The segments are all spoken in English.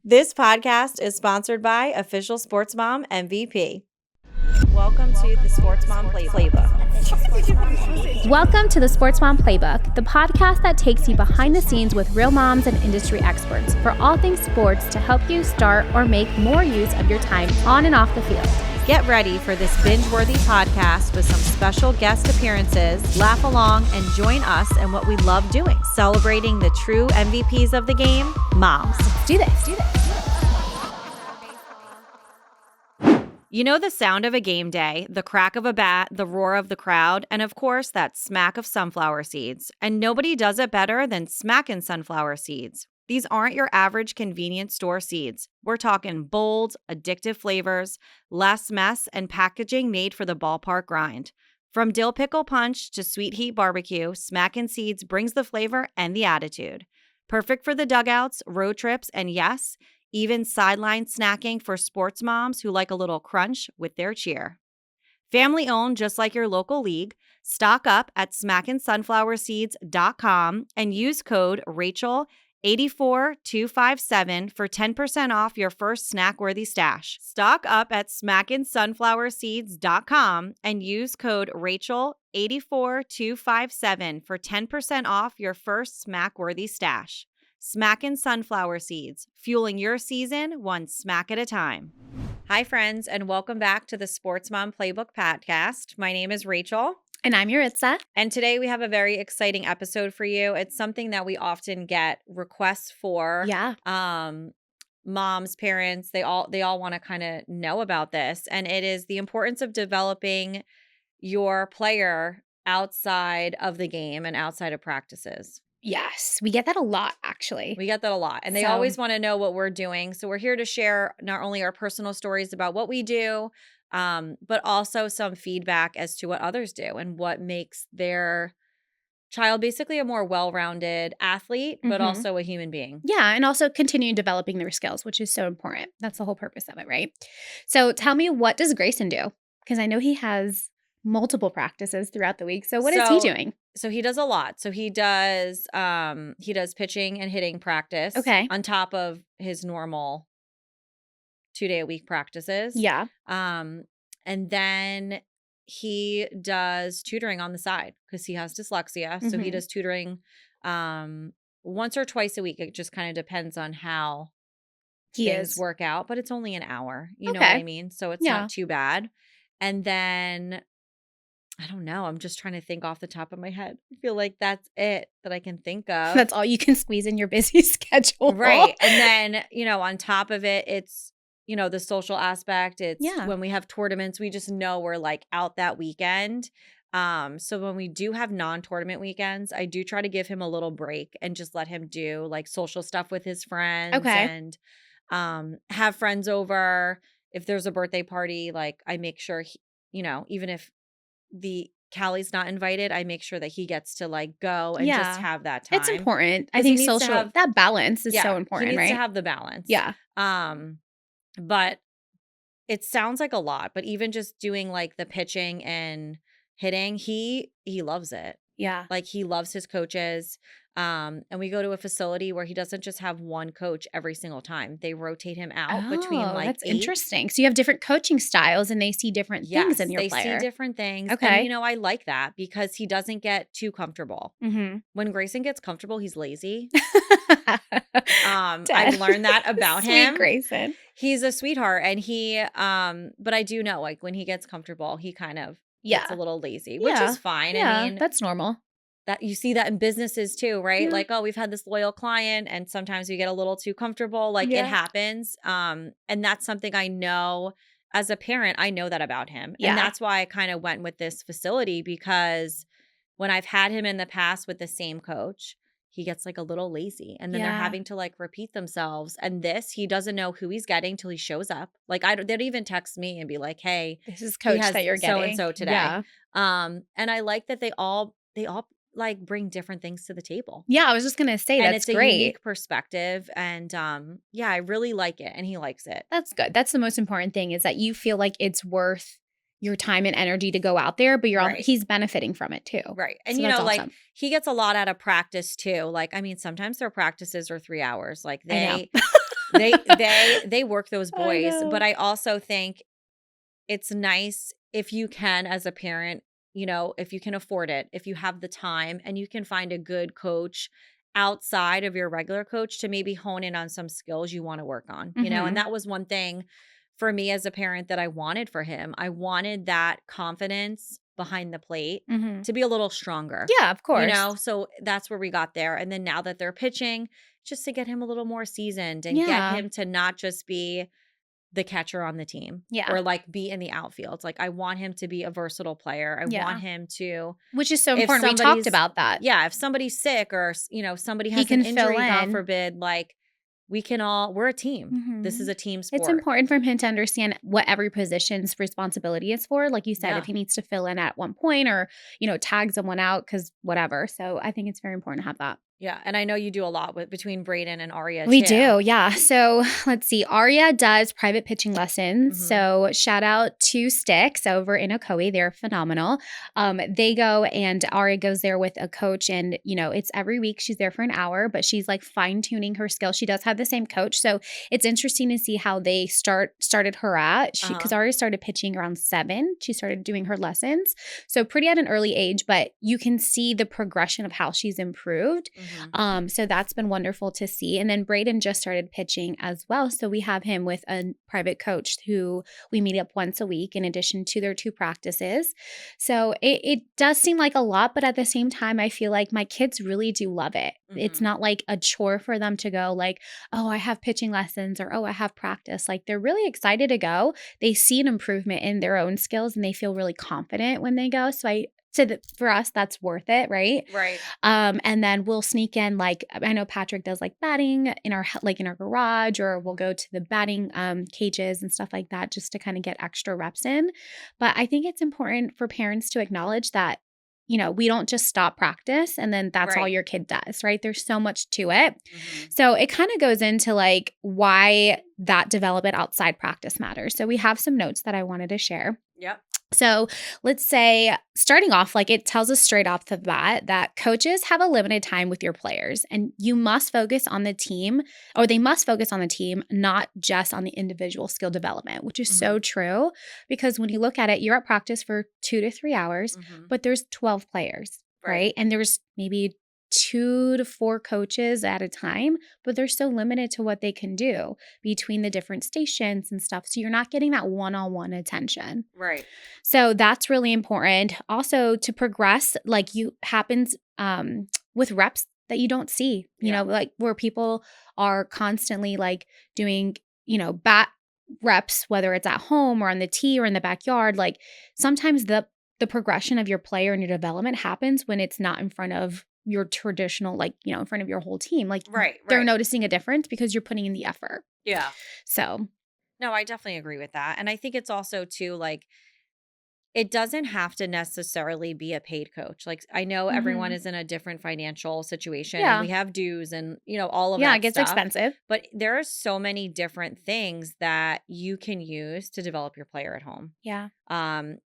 This podcast is sponsored by official sports mom MVP. Welcome to the SportsMoms Playbook. Welcome to the SportsMoms Playbook, the podcast that takes you behind the scenes with real moms and industry experts for all things sports to help you start or make more use of your time on and off the field. Get ready for this binge-worthy podcast with some special guest appearances. Laugh along and join us in what we love doing, celebrating the true MVPs of the game, moms. Let's do this. You know the sound of a game day, the crack of a bat, the roar of the crowd, and of course that smack of sunflower seeds. And nobody does it better than smacking sunflower seeds. These aren't your average convenience store seeds. We're talking bold, addictive flavors, less mess, and packaging made for the ballpark grind. From dill pickle punch to sweet heat barbecue, Smackin' Seeds brings the flavor and the attitude. Perfect for the dugouts, road trips, and yes, even sideline snacking for sports moms who like a little crunch with their cheer. Family owned just like your local league, stock up at smackinsunflowerseeds.com and use code Rachel84257 for 10% off your first snack-worthy stash. Stock up at smackinsunflowerseeds.com and use code Rachel84257 for 10% off your first snack-worthy stash. Smackin' Sunflower Seeds, fueling your season one smack at a time. Hi, friends, and welcome back to the SportsMoms Playbook Podcast. My name is Rachel. And I'm Yaritza. And today we have a very exciting episode for you. It's something that we often get requests for. Yeah. Moms, parents, they all want to kind of know about this. And it is the importance of developing your player outside of the game and outside of practices. Yes, we get that a lot, actually. We get that a lot. And they always want to know what we're doing. So we're here to share not only our personal stories about what we do, but also some feedback as to what others do and what makes their child basically a more well-rounded athlete, but also a human being. Yeah, and also continue developing their skills, which is so important. That's the whole purpose of it, right? So tell me, what does Grayson do? Because I know he has multiple practices throughout the week. So what is he doing? So he does a lot. So he does pitching and hitting practice on top of his normal 2-day-a-week practices. Yeah. And then he does tutoring on the side because he has dyslexia. So he does tutoring once or twice a week. It just kind of depends on how things work out. But it's only an hour. You know what I mean? So it's not too bad. And then I don't know. I'm just trying to think off the top of my head. I feel like that's it that I can think of. That's all you can squeeze in your busy schedule. Right. And then, on top of it, it's, the social aspect. It's when we have tournaments, we just know we're like out that weekend. So when we do have non-tournament weekends, I do try to give him a little break and just let him do like social stuff with his friends and have friends over. If there's a birthday party, like I make sure, even if the Callie's not invited, I make sure that he gets to like go and just have that time. It's important. I think social, that balance is so important, he needs right? to have the balance. Yeah. But it sounds like a lot, but even just doing like the pitching and hitting, he loves it. Yeah. Like he loves his coaches. And we go to a facility where he doesn't just have one coach every single time. They rotate him out between like that's 8. interesting. So you have different coaching styles and they see different things in your player. They see different things. Okay. And, I like that because he doesn't get too comfortable. When Grayson gets comfortable, he's lazy. I've learned that about him. Sweet Grayson. He's a sweetheart. And he, but I do know like when he gets comfortable, he kind of gets a little lazy, which is fine. Yeah, I mean, that's normal. That you see that in businesses too, right? Yeah. Like, oh, we've had this loyal client and sometimes we get a little too comfortable. Like it happens. And that's something I know as a parent, I know that about him. Yeah. And that's why I kind of went with this facility because when I've had him in the past with the same coach, he gets like a little lazy and then they're having to like repeat themselves. And he doesn't know who he's getting till he shows up. Like they'd even text me and be like, hey, this is coach that you're getting. So-and-so today. Yeah. And I like that they all like bring different things to the table. Yeah, I was just going to say and that's it's great. A unique perspective. And I really like it. And he likes it. That's good. That's the most important thing is that you feel like it's worth your time and energy to go out there, but he's benefiting from it too. Right. And so like awesome. He gets a lot out of practice too. Like, I mean, sometimes their practices are 3 hours. Like They work those I boys, know. but I also think it's nice if you can, as a parent, if you can afford it, if you have the time and you can find a good coach outside of your regular coach to maybe hone in on some skills you want to work on, and that was one thing for me as a parent that I wanted for him. I wanted that confidence behind the plate to be a little stronger, Yeah, of course. so that's where we got there. And then now that they're pitching, just to get him a little more seasoned and get Yeah. him to not just be the catcher on the team Yeah. or like be in the outfield. Like I want him to be a versatile player. I want him to, which is so if important. We talked somebody's about that. yeah, if somebody's sick or, somebody He has an can fill injury, God in. forbid, like we're a team. This is a team sport. It's important for him to understand what every position's responsibility is for. Like you said, Yeah. if he needs to fill in at one point or, tag someone out because whatever. So I think it's very important to have that. Yeah. And I know you do a lot between Braden and Arya We too. do, yeah. So let's see. Arya does private pitching lessons. So shout out to Sticks over in Ocoee. They're phenomenal. They go and Arya goes there with a coach and, it's every week. She's there for an hour, but she's like fine tuning her skills. She does have the same coach. So it's interesting to see how they started her at. Because Arya started pitching around 7. She started doing her lessons. So pretty at an early age, but you can see the progression of how she's improved. So that's been wonderful to see. And then Braden just started pitching as well. So we have him with a private coach who we meet up once a week in addition to their 2 practices. So it does seem like a lot, but at the same time, I feel like my kids really do love it. It's not like a chore for them to go like, oh, I have pitching lessons or, oh, I have practice. Like they're really excited to go. They see an improvement in their own skills and they feel really confident when they go. So for us, that's worth it, right? Right. And then we'll sneak in, like I know Patrick does like batting in our garage, or we'll go to the batting cages and stuff like that just to kind of get extra reps in. But I think it's important for parents to acknowledge that, we don't just stop practice and then that's all your kid does, right? There's so much to it. So it kind of goes into like why that development outside practice matters. So we have some notes that I wanted to share. Yep. So let's say starting off, like it tells us straight off the bat that coaches have a limited time with your players and you must focus on the team, or they must focus on the team, not just on the individual skill development, which is so true. Because when you look at it, you're at practice for 2 to 3 hours, but there's 12 players, right? And there's maybe 2 to 4 coaches at a time, but they're so limited to what they can do between the different stations and stuff. So you're not getting that one-on-one attention. Right. So that's really important. Also to progress, like happens with reps that you don't see, you know, like where people are constantly like doing, bat reps, whether it's at home or on the tee or in the backyard. Like sometimes the progression of your player and your development happens when it's not in front of your traditional, like, in front of your whole team. Like they're noticing a difference because you're putting in the effort. Yeah. So. No, I definitely agree with that. And I think it's also too, like, it doesn't have to necessarily be a paid coach. Like I know everyone is in a different financial situation. Yeah. And we have dues and, all of that. Yeah, it gets stuff. expensive. But there are so many different things that you can use to develop your player at home. Yeah.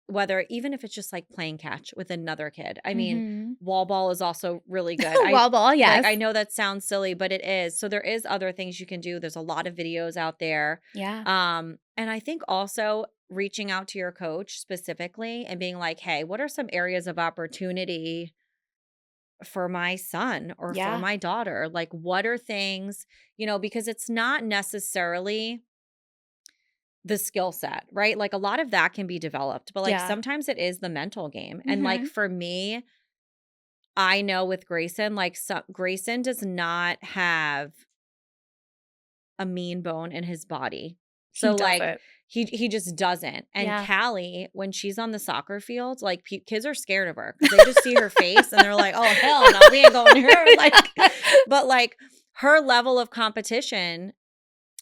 Whether even if it's just like playing catch with another kid. I mean, wall ball is also really good. Wall ball, yes. Like, I know that sounds silly, but it is. So there is other things you can do. There's a lot of videos out there. Yeah. And I think also reaching out to your coach specifically and being like, hey, what are some areas of opportunity for my son or for my daughter? Like, what are things, because it's not necessarily the skill set, right? Like a lot of that can be developed, but like sometimes it is the mental game. And like for me, I know with Grayson, like Grayson does not have a mean bone in his body. So like he just doesn't. And Callie, when she's on the soccer field, like kids are scared of her because they just see her face and they're like, oh hell no, we ain't going here. Like, but like her level of competition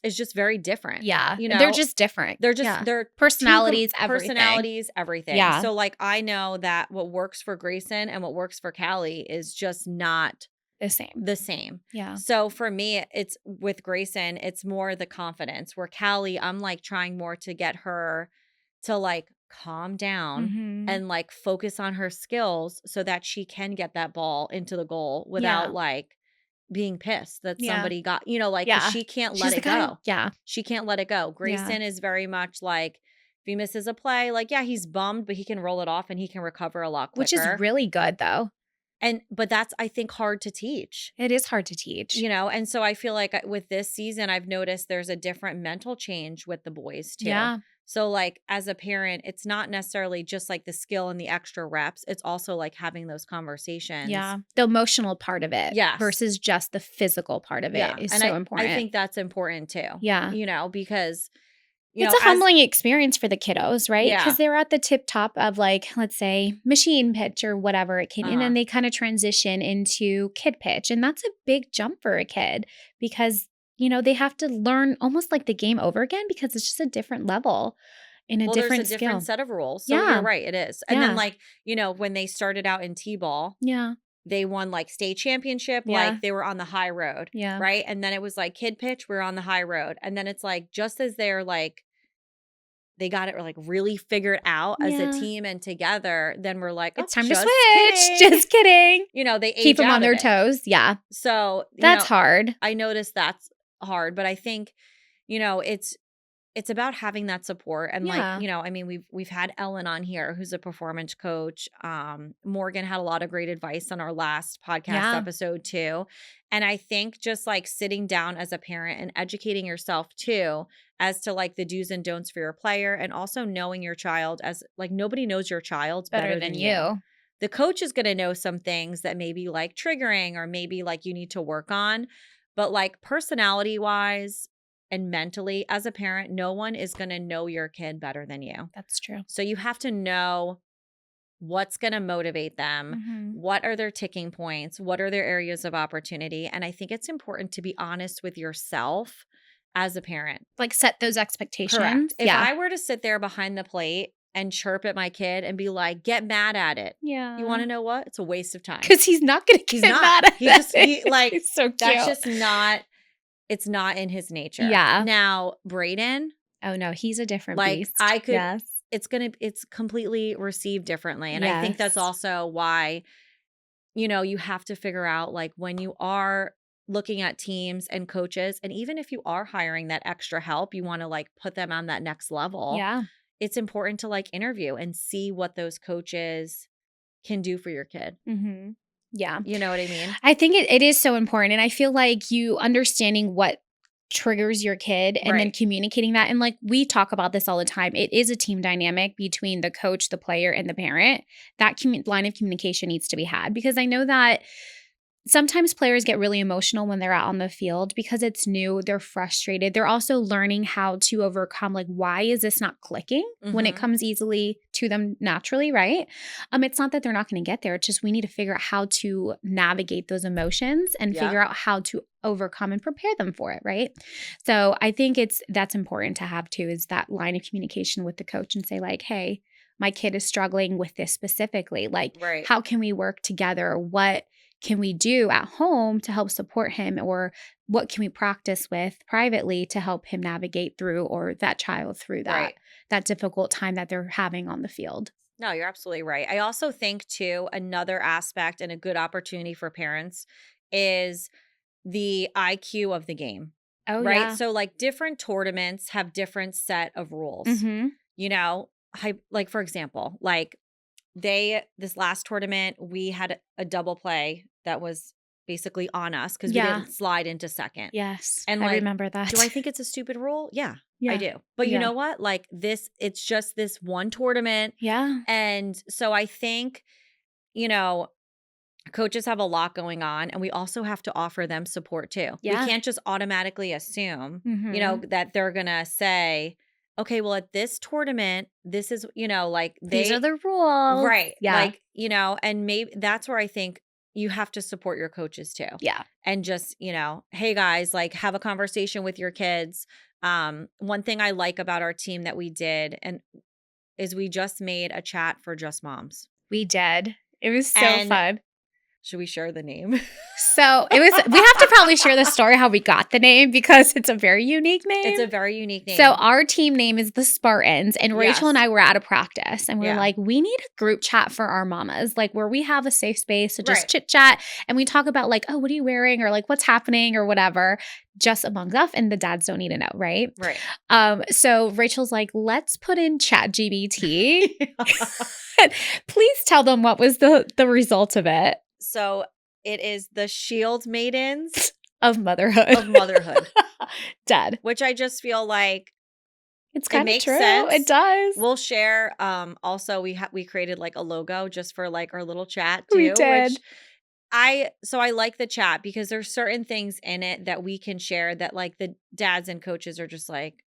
is just very different. Yeah. They're just different. They're just their personalities, everything. Personalities, everything. Yeah. So like I know that what works for Grayson and what works for Callie is just not the same. Yeah. So for me, it's with Grayson, it's more the confidence. Where Callie, I'm like trying more to get her to like calm down and like focus on her skills so that she can get that ball into the goal without like being pissed that Yeah. somebody got, you know, like 'cause Yeah. she can't She's let the it kind. go. Yeah. She can't let it go. Grayson is very much like if he misses a play, like, yeah, he's bummed, but he can roll it off and he can recover a lot Which is quicker. really good, though. But that's, I think, hard to teach. It is hard to teach. You know, and so I feel like with this season, I've noticed there's a different mental change with the boys too. Yeah. So like as a parent, it's not necessarily just like the skill and the extra reps. It's also like having those conversations. Yeah. The emotional part of it Yes. versus just the physical part of it is and so important. I think that's important too. Yeah. You know, because it's a humbling experience for the kiddos, right? Yeah. Because they're at the tip top of, like, let's say, machine pitch or whatever it can, and then they kind of transition into kid pitch. And that's a big jump for a kid because, you know, they have to learn almost like the game over again because it's just a different level and a different there's a skill. different set of rules. So Yeah. you're right, it is. And Yeah. then like, you know, when they started out in T-ball, Yeah. they won like state championship, Yeah. like they were on the high road. Yeah. Right. And then it was like kid pitch, we're on the high road. And then it's like just as they're like, they got it like really figured out as a team and together, then we're like, it's time to just switch. kidding. Just kidding. You know, they Keep age them out on of their it. toes. Yeah. So that's hard. I noticed that's hard, but I think, you know, it's about having that support. And like, you know, I mean, we've had Ellen on here who's a performance coach. Morgan had a lot of great advice on our last podcast episode too. And I think just like sitting down as a parent and educating yourself too, as to like the do's and don'ts for your player, and also knowing your child as like nobody knows your child better than you. The coach is going to know some things that may be like triggering or maybe like you need to work on, but like personality wise and mentally as a parent, no one is going to know your kid better than you. That's true. So you have to know what's going to motivate them. Mm-hmm. What are their ticking points? What are their areas of opportunity? And I think it's important to be honest with yourself as a parent. Like set those expectations. Correct. If I were to sit there behind the plate and chirp at my kid and be like, get mad at it. Yeah. You want to know what? It's a waste of time. Because he's not going to get mad at it. Like, he's so cute. That's just not, it's not in his nature. Yeah. Now, Brayden. Oh no, he's a different like, beast. I could, it's completely received differently. And I think that's also why, you know, you have to figure out like when you are looking at teams and coaches, and even if you are hiring that extra help, you want to like put them on that next level. Yeah. It's important to like interview and see what those coaches can do for your kid. Mm-hmm. Yeah. You know what I mean? I think it is so important. And I feel like you understanding what triggers your kid and then communicating that. And like we talk about this all the time. It is a team dynamic between the coach, the player, and the parent. That line of communication needs to be had, because I know that sometimes players get really emotional when they're out on the field because it's new. They're frustrated. They're also learning how to overcome, like, why is this not clicking when it comes easily to them naturally, right? It's not that they're not going to get there. It's just we need to figure out how to navigate those emotions and figure out how to overcome and prepare them for it, right? So I think that's important to have too, is that line of communication with the coach and say like, hey, my kid is struggling with this specifically. Like, how can we work together? What can we do at home to help support him, or what can we practice with privately to help him navigate through, or that child through that difficult time that they're having on the field? No, you're absolutely right. I also think too, another aspect and a good opportunity for parents is the IQ of the game. Oh, right. Yeah. So like different tournaments have different set of rules, you know, like for example, like this last tournament, we had a double play that was basically on us because we didn't slide into second. Yes. And I remember that. Do I think it's a stupid rule? Yeah. I do. But you know what? Like it's just this one tournament. Yeah. And so I think, you know, coaches have a lot going on, and we also have to offer them support too. Yeah. We can't just automatically assume, you know, that they're going to say, okay, well, at this tournament, this is, you know, like these are the rules. Right. Yeah. Like, you know, and maybe that's where I think you have to support your coaches too. Yeah. And just, you know, hey guys, like have a conversation with your kids. One thing I like about our team that we did is we just made a chat for just moms. We did. It was so fun. Should we share the name? So we have to probably share the story how we got the name because it's a very unique name. It's a very unique name. So our team name is the Spartans, and Rachel and I were at a practice, and we're like, we need a group chat for our mamas, like where we have a safe space to just chit chat, and we talk about like, oh, what are you wearing, or like what's happening, or whatever, just amongst us, and the dads don't need to know, right? Right. So Rachel's like, let's put in ChatGPT. Please tell them what was the result of it. So it is the Shield Maidens of motherhood. Dead. Which I just feel like it's kind of true. Sense. It does. We'll share. Also, we created like a logo just for like our little chat too. We did. Which I like the chat because there's certain things in it that we can share that like the dads and coaches are just like,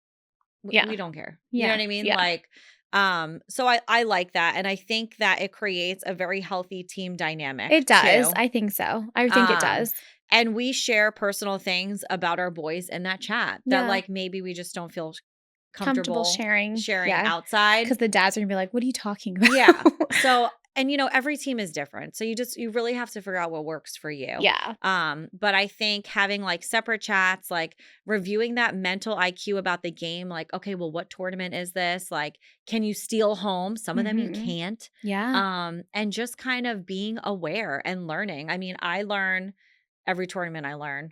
we don't care. You know what I mean? Yeah. Like, so I like that. And I think that it creates a very healthy team dynamic. It does. Too. I think so. I think it does. And we share personal things about our boys in that chat that like maybe we just don't feel comfortable sharing outside. Because the dads are going to be like, what are you talking about? Yeah. So, and every team is different. So you really have to figure out what works for you. Yeah. But I think having like separate chats, like reviewing that mental IQ about the game, like, okay, well, what tournament is this? Like, can you steal home? Some of them you can't. Yeah. And just kind of being aware and learning. I mean, I learn every tournament I learn.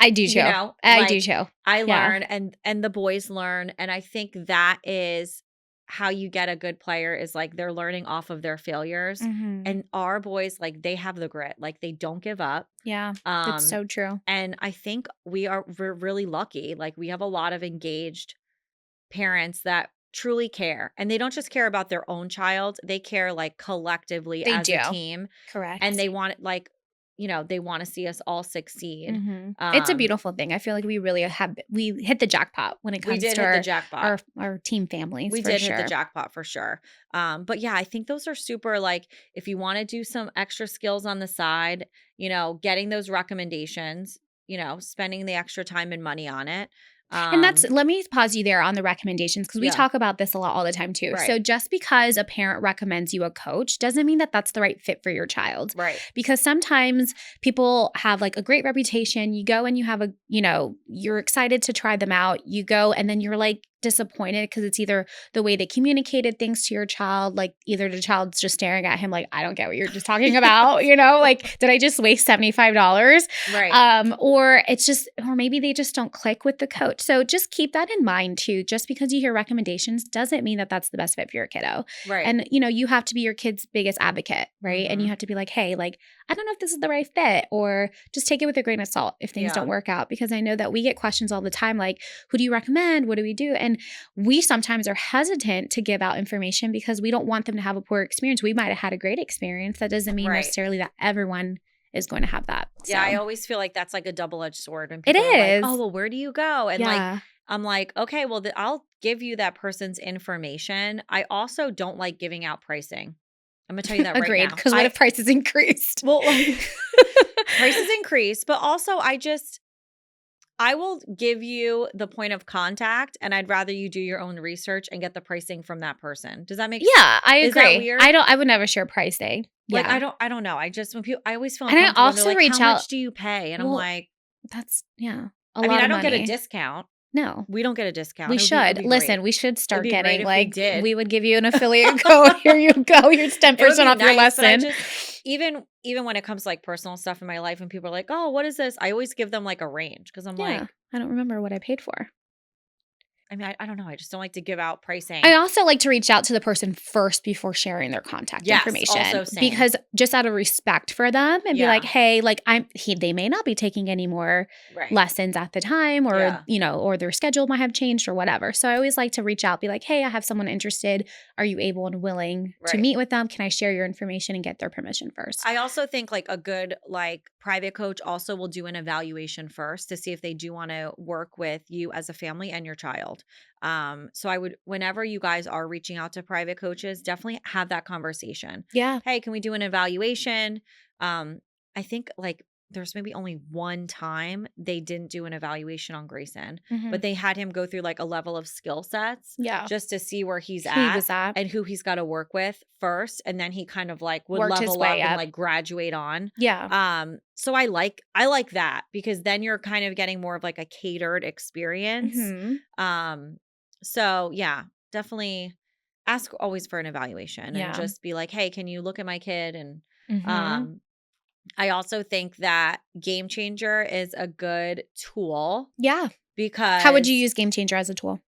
I do too. I do too. I learn and the boys learn. And I think that is how you get a good player is like they're learning off of their failures. And our boys, like they have the grit, like they don't give up. Yeah, it's so true. And I think we're really lucky. Like we have a lot of engaged parents that truly care, and they don't just care about their own child. They care like collectively as a team. Correct. And they want like, they want to see us all succeed. It's a beautiful thing. I feel like we really we hit the jackpot when it comes to our team families. We did hit the jackpot for sure. But yeah, I think those are super, like, if you want to do some extra skills on the side, getting those recommendations, spending the extra time and money on it. And let me pause you there on the recommendations because we talk about this a lot all the time too. Right. So just because a parent recommends you a coach doesn't mean that that's the right fit for your child. Right. Because sometimes people have like a great reputation. You go and you have you're excited to try them out. You go and then you're like disappointed because it's either the way they communicated things to your child, like either the child's just staring at him like, I don't get what you're just talking about, like, did I just waste $75? Right. Or maybe they just don't click with the coach. So just keep that in mind too. Just because you hear recommendations doesn't mean that that's the best fit for your kiddo. Right. And, you have to be your kid's biggest advocate, right? And you have to be like, hey, like, I don't know if this is the right fit, or just take it with a grain of salt if things don't work out. Because I know that we get questions all the time like, who do you recommend? What do we do? And we sometimes are hesitant to give out information because we don't want them to have a poor experience. We might have had a great experience. That doesn't mean necessarily that everyone is going to have that. Yeah, I always feel like that's like a double-edged sword. And people are like, oh, well, where do you go? And like, I'm like, okay, well, I'll give you that person's information. I also don't like giving out pricing. I'm going to tell you that right now. Agreed, because what if prices increased? Well, prices increase, but also I will give you the point of contact, and I'd rather you do your own research and get the pricing from that person. Does that make sense? Yeah, I agree. Is that weird? I would never share pricing. Like, yeah. I don't know. I always feel uncomfortable. And I also like, reach how out. much do you pay? And I'm like, that's a lot I don't of get money. a discount. No. We don't get a discount. We should. Listen, we should start getting like, we we would give you an affiliate code. Here you go. Here's 10% off your lesson. Even when it comes to like personal stuff in my life and people are like, oh, what is this? I always give them like a range because I'm like, I don't remember what I paid for. I mean, I don't know. I just don't like to give out pricing. I also like to reach out to the person first before sharing their contact information. Also same. Because just out of respect for them and be like, hey, like they may not be taking any more lessons at the time, or or their schedule might have changed or whatever. So I always like to reach out, be like, hey, I have someone interested. Are you able and willing to meet with them? Can I share your information and get their permission first? I also think like a good like private coach also will do an evaluation first to see if they do want to work with you as a family and your child. So I would, whenever you guys are reaching out to private coaches, definitely have that conversation. Yeah. Hey, can we do an evaluation? I think like there's maybe only one time they didn't do an evaluation on Grayson, Mhm. but they had him go through like a level of skill sets Yeah. just to see where he's Who he was at at. and who he's got to work with first. And then he kind of like would Worked his level way up and up. like graduate on. Yeah. So I like that because then you're kind of getting more of like a catered experience. Mhm. So yeah, definitely ask always for an evaluation and Yeah. just be like, hey, can you look at my kid? And Mhm. I also think that Game Changer is a good tool Yeah. because How would you use Game Changer as a tool?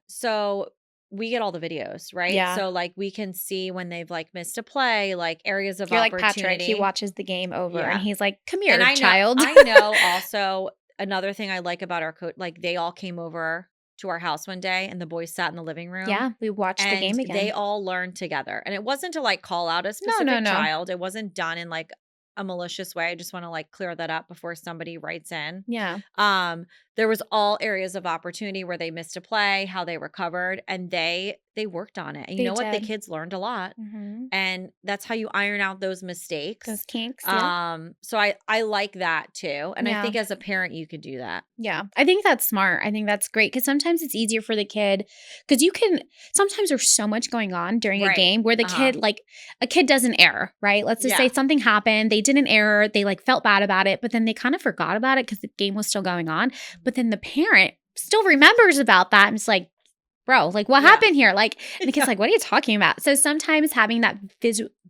so we get all the videos, right? Yeah. So like we can see when they've like missed a play, like areas of You're like opportunity. Patrick. He watches the game over and Yeah. he's like, "Come here, And child." I know also another thing I like about our coach, like they all came over to our house one day and the boys sat in the living room. Yeah, we watched the And game they again. all learned together. And it wasn't to like call out a No. specific child. It wasn't done in like a malicious way. I just want to like clear that up before somebody writes in. Yeah. There was all areas of opportunity where they missed a play, how they recovered, and they worked on it. And you They know what? The did. kids learned a lot. Mhm. And that's how you iron out those mistakes. Those kinks, yeah. So I like that too. And I Yeah. think as a parent you could do that. Yeah. I think that's smart. I think that's great because sometimes it's easier for the kid because sometimes there's so much going on during a Right. game where the kid, like a kid does an error, right? Let's just say Yeah. something happened. They did an error. They like felt bad about it, but then they kind of forgot about it because the game was still going on. But then the parent still remembers about that and it's like, bro, like what Yeah. happened here? Like, and the kid's like, what are you talking about? So sometimes having that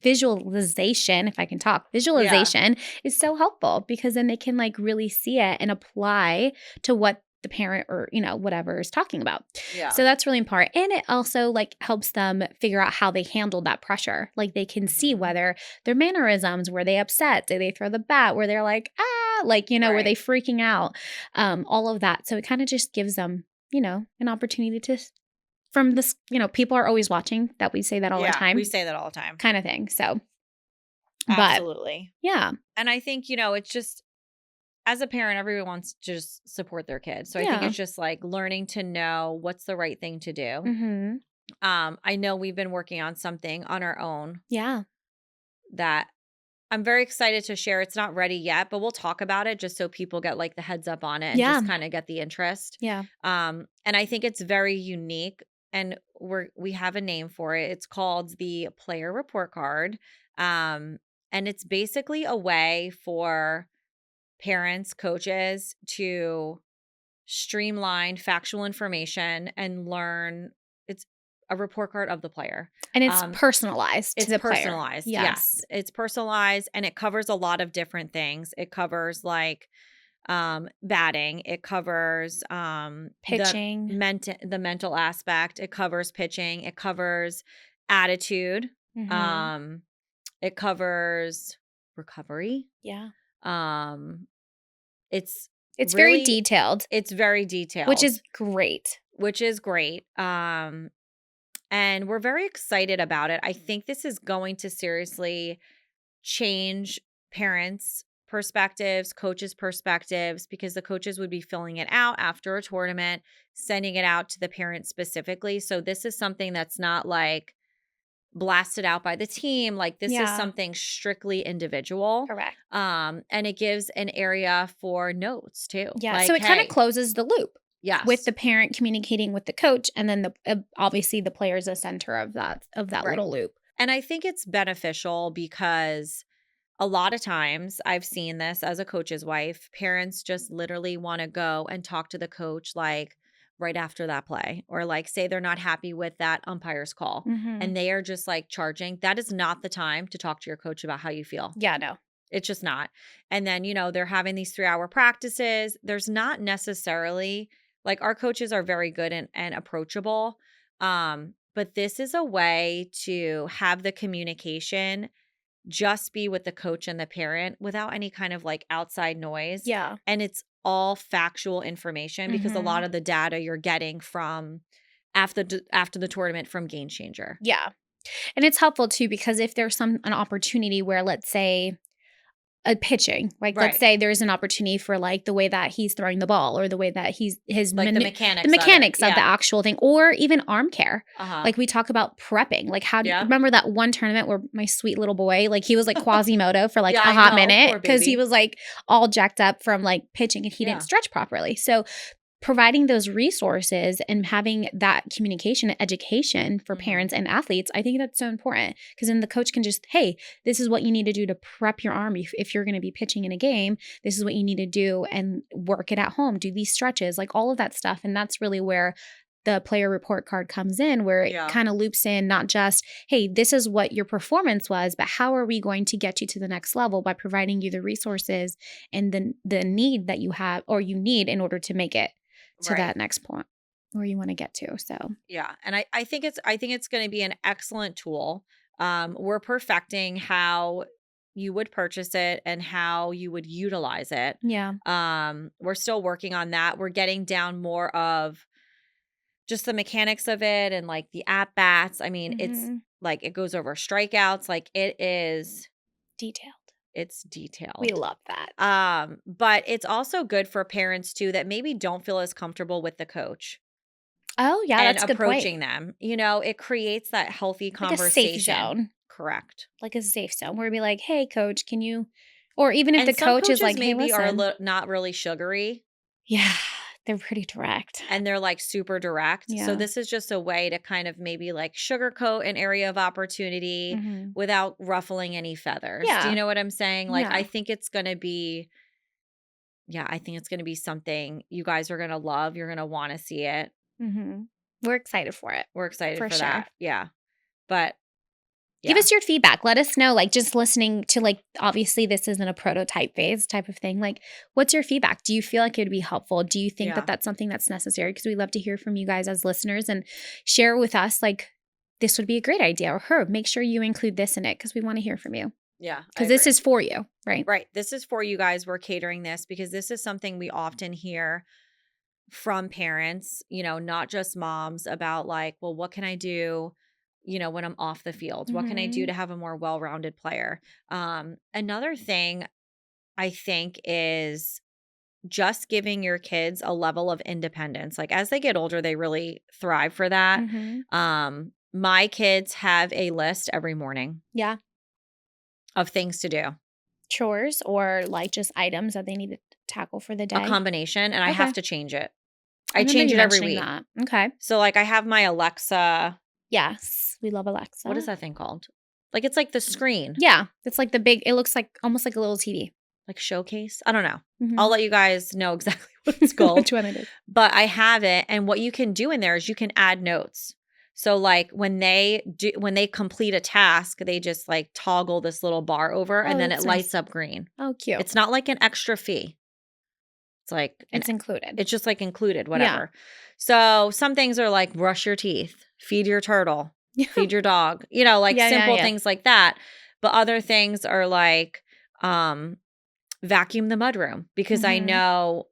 visualization, if I can talk, visualization is so helpful because then they can like really see it and apply to what the parent or, whatever is talking about. Yeah. So that's really important. And it also like helps them figure out how they handled that pressure. Like they can see whether their mannerisms, were they upset? Did they throw the bat? Were they like, like, were they freaking out? All of that. So it kind of just gives them, an opportunity to from this, people are always watching, that we say that all the time. We say that all the time. Kind of thing. So, Absolutely. But, yeah. And I think, it's just, as a parent, everyone wants to just support their kids. So I think it's just like learning to know what's the right thing to do. Mm-hmm. I know we've been working on something on our own. Yeah. That I'm very excited to share. It's not ready yet, but we'll talk about it just so people get like the heads up on it and just kind of get the interest. Yeah. And I think it's very unique and we have a name for it. It's called the Player Report Card. And it's basically a way for parents, coaches to streamline factual information and learn. It's a report card of the player. And it's personalized to the player. It's personalized. Yes. It's personalized and it covers a lot of different things. It covers like batting. It covers pitching. The mental aspect. It covers pitching. It covers attitude. Mm-hmm. It covers recovery. Yeah. It's really, very detailed. It's very detailed. Which is great. And we're very excited about it. I think this is going to seriously change parents' perspectives, coaches' perspectives, because the coaches would be filling it out after a tournament, sending it out to the parents specifically. So this is something that's not like blasted out by the team. Like this is something strictly individual. Correct. And it gives an area for notes too. Yeah. Like, so it kind of closes the loop. Yes. With the parent communicating with the coach, and then obviously the player is the center of that little loop. And I think it's beneficial because a lot of times I've seen this as a coach's wife. Parents just literally want to go and talk to the coach like right after that play, or like say they're not happy with that umpire's call, and they are just like charging. That is not the time to talk to your coach about how you feel. Yeah, no. It's just not. And then, they're having these 3-hour practices. There's not necessarily like our coaches are very good and approachable. But this is a way to have the communication just be with the coach and the parent without any kind of like outside noise. Yeah. And it's all factual information because a lot of the data you're getting from after the tournament from Game Changer. Yeah. And it's helpful too because if there's an opportunity where, let's say, pitching. Like, Right. let's say there's an opportunity for like the way that he's throwing the ball or the way that he's his Like the mechanics of the actual thing, or even arm care. Uh-huh. Like we talk about prepping. Like how do you Yeah. remember that one tournament where my sweet little boy, like he was like Quasimodo for like Yeah, a I hot know. minute Poor because baby. he was like all jacked up from like pitching and he Yeah. didn't stretch properly. So providing those resources and having that communication and education for Mhm. parents and athletes, I think that's so important because then the coach can just, hey, this is what you need to do to prep your arm. If you're going to be pitching in a game, this is what you need to do and work it at home. Do these stretches, like all of that stuff. And that's really where the player report card comes in, where it kind of loops in not just, hey, this is what your performance was, but how are we going to get you to the next level by providing you the resources and the need that you have or you need in order to make it to that next point where you want to get to. So yeah, and I think it's going to be an excellent tool. We're perfecting how you would purchase it and how you would utilize it. yeah, We're still working on that. We're getting down more of just the mechanics of it and like the at bats. I mean, it's like it goes over strikeouts. Like it is detailed. It's detailed. We love that. But it's also good for parents too that maybe don't feel as comfortable with the coach. Oh yeah, And that's a good approaching point. them. You know, it creates that healthy conversation. Like a safe zone. Correct. Like a safe zone where it'd be like, hey, coach, can you, or even if And the some coach is coaches like, hey, maybe listen. are not really sugary. Yeah, they're pretty direct. And they're like super direct. Yeah. So this is just a way to kind of maybe like sugarcoat an area of opportunity without ruffling any feathers. Yeah. Do you know what I'm saying? Like, Yeah. I think it's going to be something you guys are going to love. You're going to want to see it. We're excited for it. We're excited for sure. that. Yeah. But give us your feedback. Let us know, like just listening to like, obviously this isn't a prototype phase type of thing. Like what's your feedback? Do you feel like it would be helpful? Do you think that that's something that's necessary? Because we love to hear from you guys as listeners and share with us like, this would be a great idea, or Herb, make sure you include this in it because we want to hear from you. Yeah. Because this is for you, right? Right. This is for you guys. We're catering this because this is something we often hear from parents, you know, not just moms, about like, well, what can I do, you know, when I'm off the field? What can I do to have a more well-rounded player? Another thing I think is just giving your kids a level of independence. Like as they get older, they really thrive for that. My kids have a list every morning. Yeah. Of things to do. Chores or like just items that they need to tackle for the day. A combination, and I have to change it. I remember change you it every mentioning week. that. Okay. So like I have my Alexa. Yes. We love Alexa. What is that thing called? Like it's like the screen. Yeah. It's like the big, it looks like almost like a little TV. Like showcase? I don't know. I'll let you guys know exactly what it's called. Which one it is. But I have it, and what you can do in there is you can add notes. So like when they complete a task, they just like toggle this little bar over and then it lights up green. Oh, cute. It's not like an extra fee. It's like it's included. It's just like included, whatever. Yeah. So some things are like brush your teeth, feed your turtle, feed your dog, you know, like simple things like that. But other things are like vacuum the mudroom because I know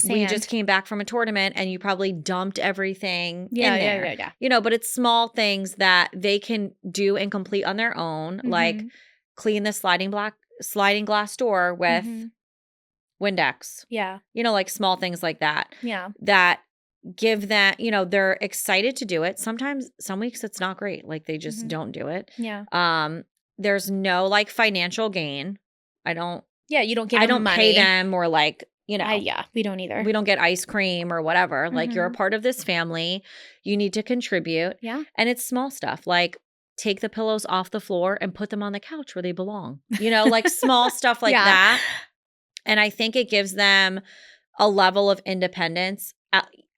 we just came back from a tournament and you probably dumped everything in there. Yeah. You know, but it's small things that they can do and complete on their own, like clean the sliding glass door with Windex. Yeah. You know, like small things like that. Yeah. That give that, you know, they're excited to do it. Sometimes, some weeks it's not great. Like they just don't do it. Yeah. There's no like financial gain. You don't give them money. Pay them or like, you know. We don't either. We don't get ice cream or whatever. Like you're a part of this family. You need to contribute. Yeah. And it's small stuff like take the pillows off the floor and put them on the couch where they belong. You know, like small stuff like that. And I think it gives them a level of independence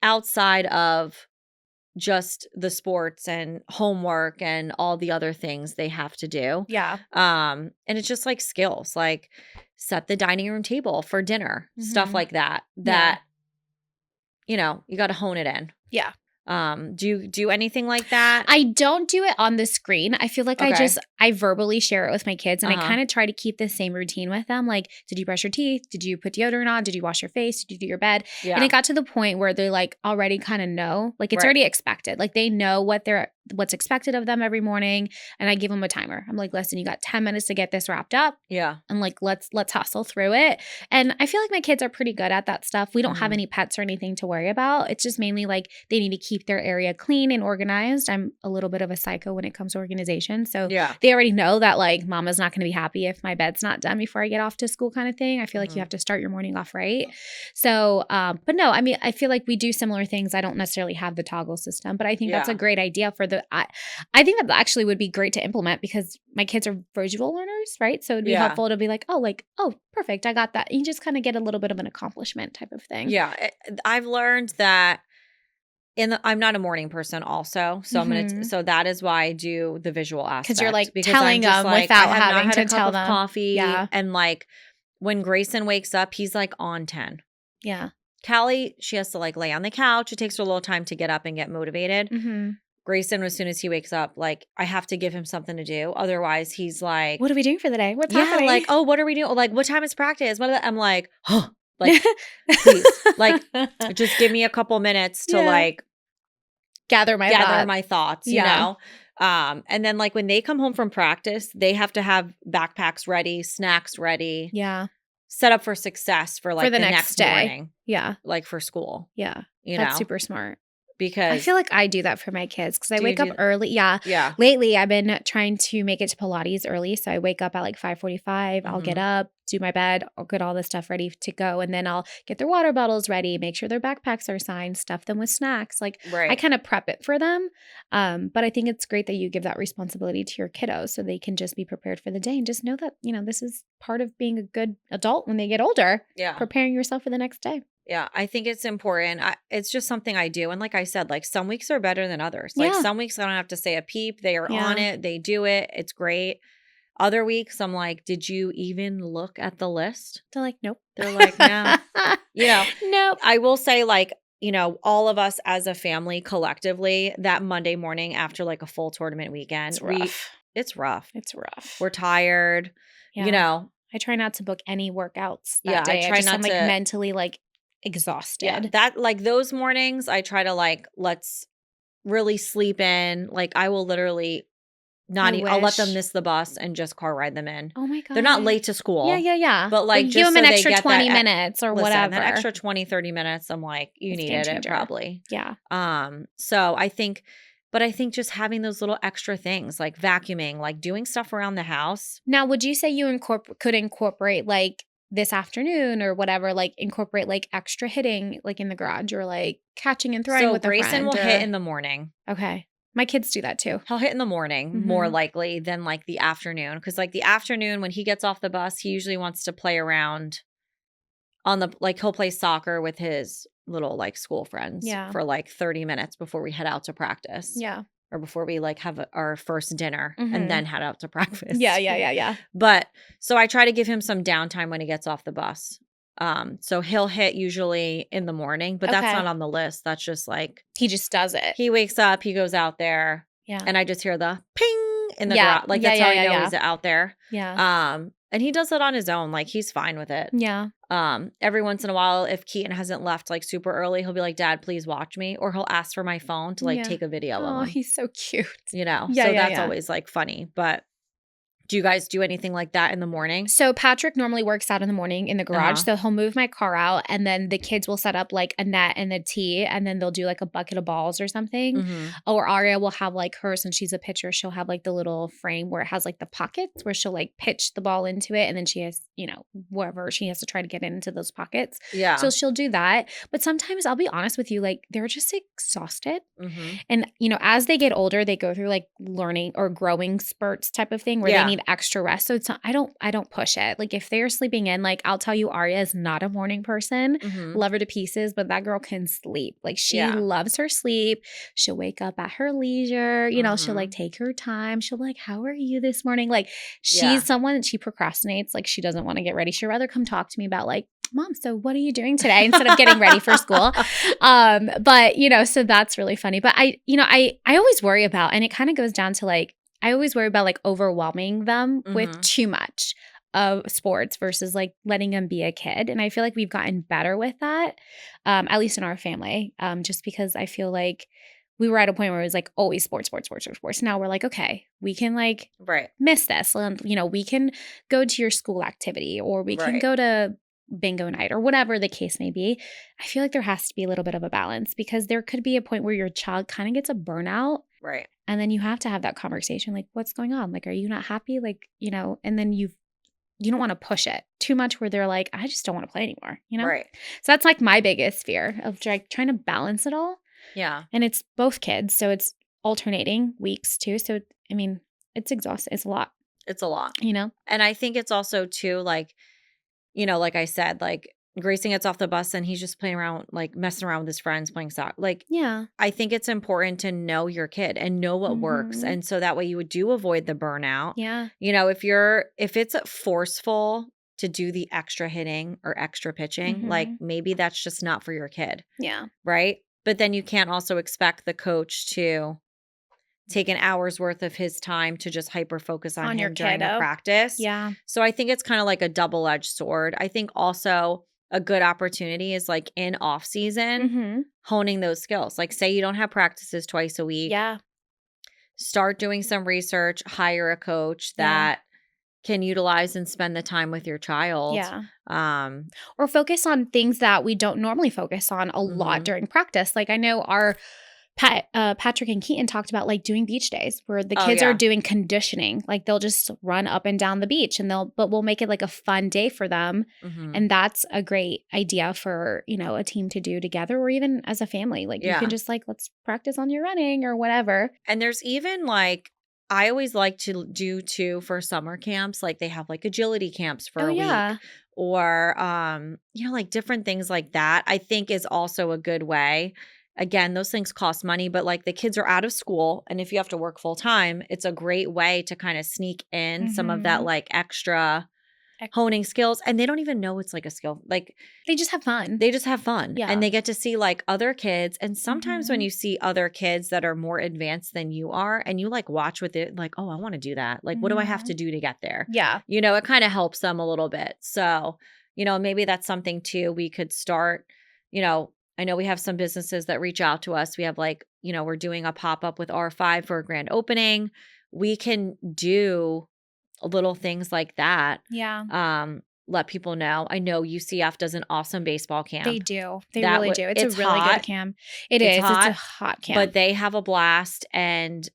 outside of just the sports and homework and all the other things they have to do. Yeah. And it's just like skills, like set the dining room table for dinner, stuff like that, you know, you got to hone it in. Yeah. Do you do anything like that? I don't do it on the screen. I feel like I verbally share it with my kids and I kind of try to keep the same routine with them. Like, did you brush your teeth? Did you put deodorant on? Did you wash your face? Did you do your bed? Yeah. And it got to the point where they like already kind of know, like it's already expected. Like they know what what's expected of them every morning. And I give them a timer. I'm like, listen, you got 10 minutes to get this wrapped up. Yeah. And like, let's hustle through it. And I feel like my kids are pretty good at that stuff. We don't have any pets or anything to worry about. It's just mainly like they need to keep their area clean and organized. I'm a little bit of a psycho when it comes to organization. So they already know that like mama's not going to be happy if my bed's not done before I get off to school kind of thing. I feel like you have to start your morning off right. So, but no, I mean, I feel like we do similar things. I don't necessarily have the toggle system, but I think that's a great idea for I think that actually would be great to implement because my kids are visual learners, right? So it'd be helpful to be like, oh, perfect. I got that. You just kind of get a little bit of an accomplishment type of thing. Yeah. I've learned that I'm not a morning person also. So so that is why I do the visual aspect. Because you're like telling them without having to tell them. Coffee. Yeah. And like when Grayson wakes up, he's like on 10. Yeah. Callie, she has to like lay on the couch. It takes her a little time to get up and get motivated. Grayson, as soon as he wakes up, like I have to give him something to do. Otherwise, he's like, what are we doing for the day? What's happening? Like, oh, what are we doing? Like, what time is practice? I'm like, huh. Like, please, like, just give me a couple minutes to like gather my thoughts, you know? And then like when they come home from practice, they have to have backpacks ready, snacks ready. Yeah. Set up for success for like for the next day. Morning. Yeah. Like for school. Yeah. That's super smart. Because I feel like I do that for my kids because I wake up early. Yeah. Yeah. Lately, I've been trying to make it to Pilates early. So I wake up at like 5:45. I'll get up, do my bed, I'll get all the stuff ready to go. And then I'll get their water bottles ready, make sure their backpacks are signed, stuff them with snacks. Like I kind of prep it for them. But I think it's great that you give that responsibility to your kiddos so they can just be prepared for the day and just know that, you know, this is part of being a good adult when they get older. Yeah. Preparing yourself for the next day. Yeah, I think it's important. It's just something I do. And like I said, like some weeks are better than others. Like some weeks I don't have to say a peep. They are on it. They do it. It's great. Other weeks I'm like, did you even look at the list? They're like, nope. They're like, no. You know, nope. I will say like, you know, all of us as a family collectively, that Monday morning after like a full tournament weekend, it's rough. It's rough. We're tired, you know. I try not to book any workouts that day. I try not I'm like mentally like exhausted. Yeah, that like those mornings I try to like let's really sleep in. Like I will literally I'll let them miss the bus and just car ride them in. Oh my God. They're not late to school. Yeah. But like give just them so an extra 20 that, minutes or whatever. That extra 20, 30 minutes, I'm like, you needed it probably. Yeah. So I think just having those little extra things like vacuuming, like doing stuff around the house. Now, would you say you could incorporate like this afternoon or whatever, like incorporate like extra hitting like in the garage or like catching and throwing with a friend? Grayson will hit in the morning. Okay. My kids do that too. He'll hit in the morning more likely than like the afternoon. Because like the afternoon when he gets off the bus, he usually wants to play around on the, like he'll play soccer with his little like school friends for like 30 minutes before we head out to practice. Yeah. Or before we like have our first dinner and then head out to practice. Yeah. But so I try to give him some downtime when he gets off the bus. So he'll hit usually in the morning, but that's not on the list. That's just like he just does it. He wakes up, he goes out there. Yeah. And I just hear the ping in the garage. Like that's how I know he's out there. Yeah. And he does it on his own. Like he's fine with it. Yeah. Every once in a while, if Keaton hasn't left like super early, he'll be like, Dad, please watch me. Or he'll ask for my phone to like take a video of him. Oh, he's so cute. You know? So that's always like funny. But do you guys do anything like that in the morning? So Patrick normally works out in the morning in the garage. So he'll move my car out and then the kids will set up like a net and a tee and then they'll do like a bucket of balls or something. Or Aria will have like hers and she's a pitcher. She'll have like the little frame where it has like the pockets where she'll like pitch the ball into it and then she has, you know, wherever she has to try to get into those pockets. Yeah. So she'll do that. But sometimes I'll be honest with you, like they're just exhausted. And, you know, as they get older, they go through like learning or growing spurts type of thing where they need extra rest. So it's not, I don't push it. Like if they're sleeping in, like I'll tell you, Aria is not a morning person. Love her to pieces, but that girl can sleep. Like she loves her sleep. She'll wake up at her leisure. You know, she'll like take her time. She'll be like, how are you this morning? Like she's someone, she procrastinates. Like she doesn't want to get ready. She'd rather come talk to me about like, Mom, so what are you doing today? Instead of getting ready for school. But you know, so that's really funny. But I always worry about, and it kind of goes down to like, I always worry about like overwhelming them with too much of sports versus like letting them be a kid. And I feel like we've gotten better with that, at least in our family, just because I feel like we were at a point where it was like always sports. Now we're like, okay, we can like Right. miss this. And, you know, we can go to your school activity, or we can Right. go to bingo night, or whatever the case may be. I feel like there has to be a little bit of a balance, because there could be a point where your child kind of gets a burnout. Right. And then you have to have that conversation. Like, what's going on? Like, are you not happy? Like, you know, and then you don't want to push it too much where they're like, I just don't want to play anymore, you know? Right. So that's like my biggest fear of like trying to balance it all. Yeah. And it's both kids. So it's alternating weeks too. So, I mean, it's exhausting. It's a lot. It's a lot. You know? And I think it's also too, like, you know, like I said, like Grayson gets off the bus and he's just playing around, like messing around with his friends, playing soccer. Like, Yeah. I think it's important to know your kid and know what works. And so that way you would avoid the burnout. Yeah. You know, if it's forceful to do the extra hitting or extra pitching, like maybe that's just not for your kid. Yeah. Right. But then you can't also expect the coach to take an hour's worth of his time to just hyper focus on him your during kiddo. a practice. Yeah. So I think it's kind of like a double-edged sword. I think also a good opportunity is like in off season, honing those skills. Like say you don't have practices twice a week. Yeah. Start doing some research, hire a coach that can utilize and spend the time with your child. Yeah. Or focus on things that we don't normally focus on a lot during practice. Like I know our Patrick and Keaton talked about like doing beach days where the kids are doing conditioning. Like they'll just run up and down the beach but we'll make it like a fun day for them. And that's a great idea for, you know, a team to do together, or even as a family. Like you can just like, let's practice on your running or whatever. And there's even like, I always like to do too for summer camps. Like they have like agility camps for a week, or, you know, like different things like that, I think is also a good way. Again, those things cost money, but like the kids are out of school, and if you have to work full time, it's a great way to kind of sneak in some of that like extra honing skills. And they don't even know it's like a skill. Like they just have fun. Yeah. And they get to see like other kids. And sometimes when you see other kids that are more advanced than you are, and you like watch with it, like, oh, I want to do that. Like, what do I have to do to get there? Yeah. You know, it kind of helps them a little bit. So, you know, maybe that's something too we could start. You know, I know we have some businesses that reach out to us. We have like, you know, we're doing a pop-up with R5 for a grand opening. We can do little things like that. Yeah. Let people know. I know UCF does an awesome baseball camp. They do. They really do. It's a really good camp. It's It's hot, a hot camp. But they have a blast, and,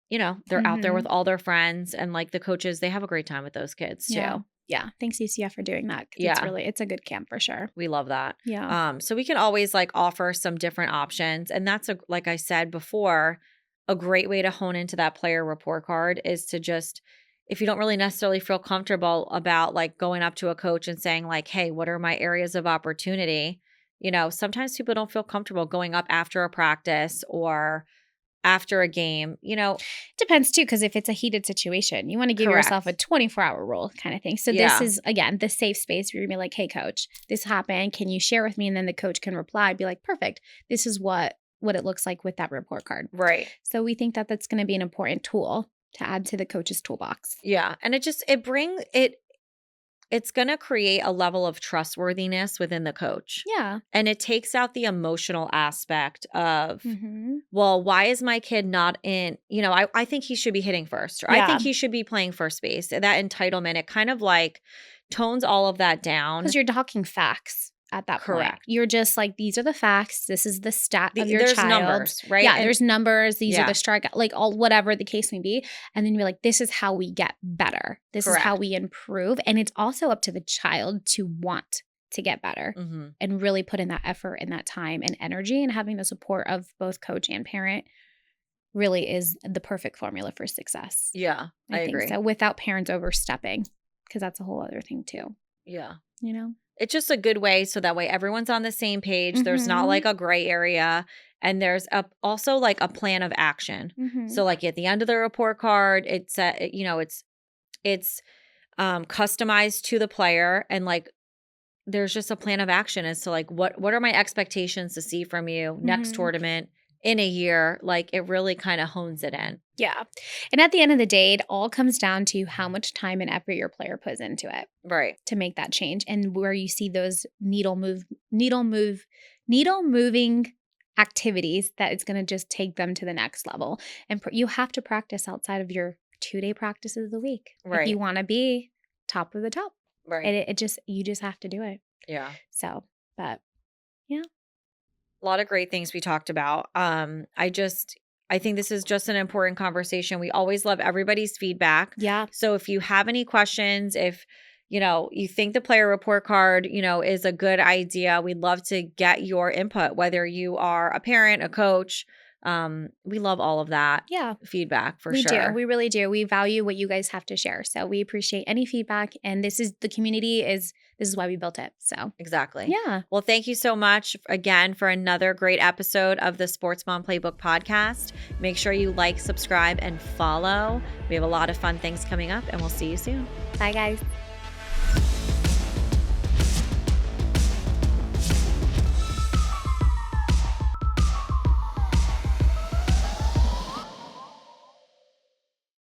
you know, they're out there with all their friends, and like the coaches, they have a great time with those kids too. Yeah. Thanks UCF for doing that. It's a good camp for sure. We love that. Yeah. So we can always like offer some different options. And that's like I said before, a great way to hone into that player report card is to just, if you don't really necessarily feel comfortable about like going up to a coach and saying like, hey, what are my areas of opportunity? You know, sometimes people don't feel comfortable going up after a practice or after a game, you know. Depends too, because if it's a heated situation, you want to give yourself a 24-hour rule kind of thing. So this is, again, the safe space where you're going to be like, hey, coach, this happened. Can you share with me? And then the coach can reply, be like, perfect. This is what it looks like with that report card. Right. So we think that that's going to be an important tool to add to the coach's toolbox. Yeah. And it's going to create a level of trustworthiness within the coach. Yeah. And it takes out the emotional aspect of, well, why is my kid not in, you know, I think he should be hitting first, or I think he should be playing first base. That entitlement, it kind of like tones all of that down. Because you're talking facts at that point. You're just like, these are the facts. This is the stat of your child. There's numbers, right? Yeah, there's numbers. These are the strikeout, like all whatever the case may be. And then you're like, this is how we get better. This is how we improve. And it's also up to the child to want to get better and really put in that effort and that time and energy, and having the support of both coach and parent really is the perfect formula for success. Yeah, I agree. So without parents overstepping, because that's a whole other thing too. Yeah. You know? It's just a good way, so that way everyone's on the same page. There's not like a gray area, and there's also like a plan of action. So like at the end of the report card, it's you know, it's customized to the player, and like there's just a plan of action as to like what are my expectations to see from you next tournament in a year. Like it really kind of hones it in. Yeah. And at the end of the day, it all comes down to how much time and effort your player puts into it. Right. To make that change, and where you see those needle moving activities that it's going to just take them to the next level. And you have to practice outside of your 2-day practices of the week. Right. If you want to be top of the top. Right. You just have to do it. Yeah. So, but yeah. A lot of great things we talked about. I think this is just an important conversation. We always love everybody's feedback. Yeah. So if you have any questions, if you think the player report card, is a good idea, we'd love to get your input, whether you are a parent, a coach. We love all of that feedback for sure. We do. We really do. We value what you guys have to share. So we appreciate any feedback. And this is why we built it. So exactly. Yeah. Well, thank you so much again for another great episode of the Sports Mom Playbook Podcast. Make sure you like, subscribe, and follow. We have a lot of fun things coming up, and we'll see you soon. Bye, guys.